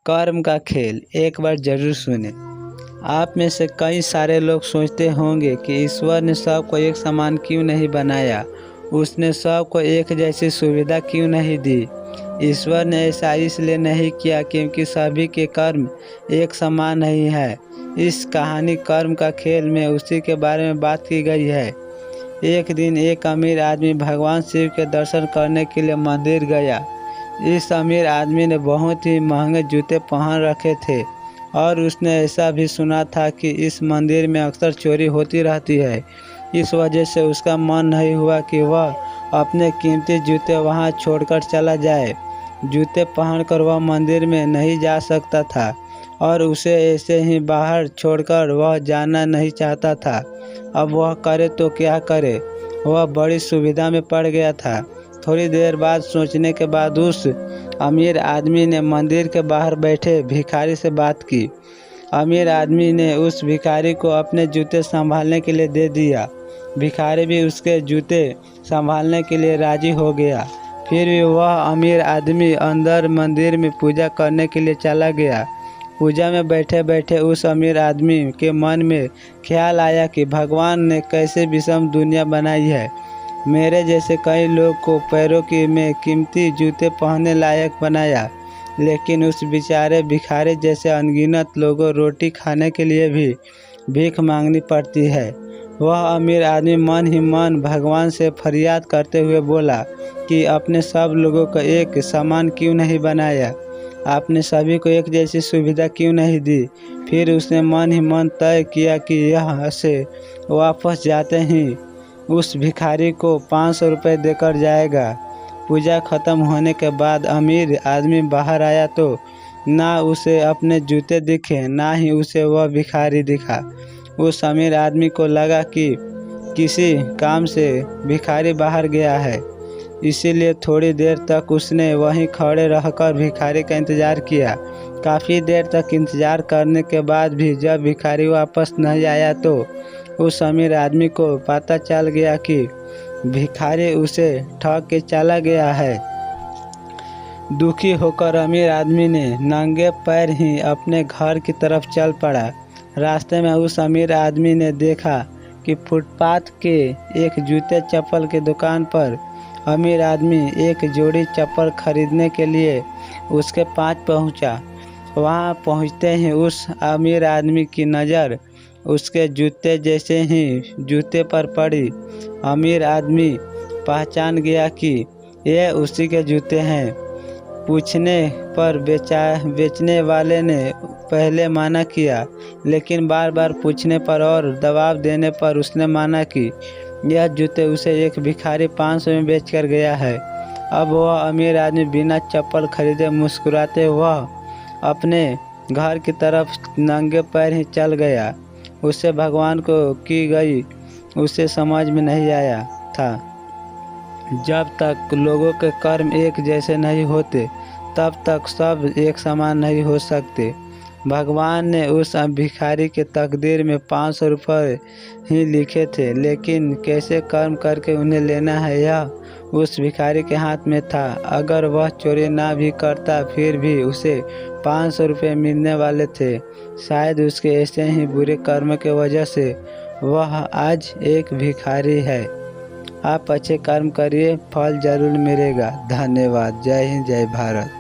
कर्म का खेल एक बार जरूर सुने। आप में से कई सारे लोग सोचते होंगे कि ईश्वर ने सबको एक समान क्यों नहीं बनाया, उसने सबको एक जैसी सुविधा क्यों नहीं दी। ईश्वर ने ऐसा इसलिए नहीं किया क्योंकि सभी के कर्म एक समान नहीं है। इस कहानी कर्म का खेल में उसी के बारे में बात की गई है। एक दिन एक अमीर आदमी भगवान शिव के दर्शन करने के लिए मंदिर गया। इस अमीर आदमी ने बहुत ही महंगे जूते पहन रखे थे और उसने ऐसा भी सुना था कि इस मंदिर में अक्सर चोरी होती रहती है। इस वजह से उसका मन नहीं हुआ कि वह अपने कीमती जूते वहां छोड़कर चला जाए। जूते पहनकर वह मंदिर में नहीं जा सकता था और उसे ऐसे ही बाहर छोड़कर वह जाना नहीं चाहता था। अब वह करे तो क्या करे, वह बड़ी सुविधा में पड़ गया था। थोड़ी देर बाद सोचने के बाद उस अमीर आदमी ने मंदिर के बाहर बैठे भिखारी से बात की। अमीर आदमी ने उस भिखारी को अपने जूते संभालने के लिए दे दिया। भिखारी भी उसके जूते संभालने के लिए राजी हो गया। फिर भी वह अमीर आदमी अंदर मंदिर में पूजा करने के लिए चला गया। पूजा में बैठे बैठे उस अमीर आदमी के मन में ख्याल आया कि भगवान ने कैसे विषम दुनिया बनाई है। मेरे जैसे कई लोग को पैरों की में कीमती जूते पहनने लायक बनाया, लेकिन उस बेचारे भिखारी जैसे अनगिनत लोगों रोटी खाने के लिए भी भीख मांगनी पड़ती है। वह अमीर आदमी मन ही मन भगवान से फरियाद करते हुए बोला कि अपने सब लोगों को एक समान क्यों नहीं बनाया, आपने सभी को एक जैसी सुविधा क्यों नहीं दी। फिर उसने मन ही मन तय किया कि यहाँ से वापस जाते ही उस भिखारी को 500 रुपये देकर जाएगा। पूजा खत्म होने के बाद अमीर आदमी बाहर आया तो ना उसे अपने जूते दिखे, ना ही उसे वह भिखारी दिखा। उस अमीर आदमी को लगा कि किसी काम से भिखारी बाहर गया है, इसीलिए थोड़ी देर तक उसने वहीं खड़े रहकर भिखारी का इंतज़ार किया। काफ़ी देर तक इंतज़ार करने के बाद भी जब भिखारी वापस नहीं आया तो उस अमीर आदमी को पता चल गया कि भिखारी उसे ठग के चला गया है। दुखी होकर अमीर आदमी ने नंगे पैर ही अपने घर की तरफ चल पड़ा। रास्ते में उस अमीर आदमी ने देखा कि फुटपाथ के एक जूते चप्पल की दुकान पर अमीर आदमी एक जोड़ी चप्पल खरीदने के लिए उसके पास पहुंचा। वहां पहुंचते ही उस अमीर आदमी की नज़र उसके जूते जैसे ही जूते पर पड़ी। अमीर आदमी पहचान गया कि ये उसी के जूते हैं। पूछने पर बेचने वाले ने पहले मना किया, लेकिन बार बार पूछने पर और दबाव देने पर उसने माना कि यह जूते उसे एक भिखारी 500 में बेच कर गया है। अब वह अमीर आदमी बिना चप्पल खरीदे मुस्कुराते वह अपने घर की तरफ नंगे पैर ही चल गया। उससे भगवान को की गई उसे समझ में नहीं आया था। जब तक लोगों के कर्म एक जैसे नहीं होते तब तक सब एक समान नहीं हो सकते। भगवान ने उस भिखारी के तकदीर में 500 रुपये ही लिखे थे, लेकिन कैसे कर्म करके उन्हें लेना है यह उस भिखारी के हाथ में था। अगर वह चोरी ना भी करता फिर भी उसे 500 रुपये मिलने वाले थे। शायद उसके ऐसे ही बुरे कर्म के वजह से वह आज एक भिखारी है। आप अच्छे कर्म करिए, फल जरूर मिलेगा। धन्यवाद। जय हिंद, जय भारत।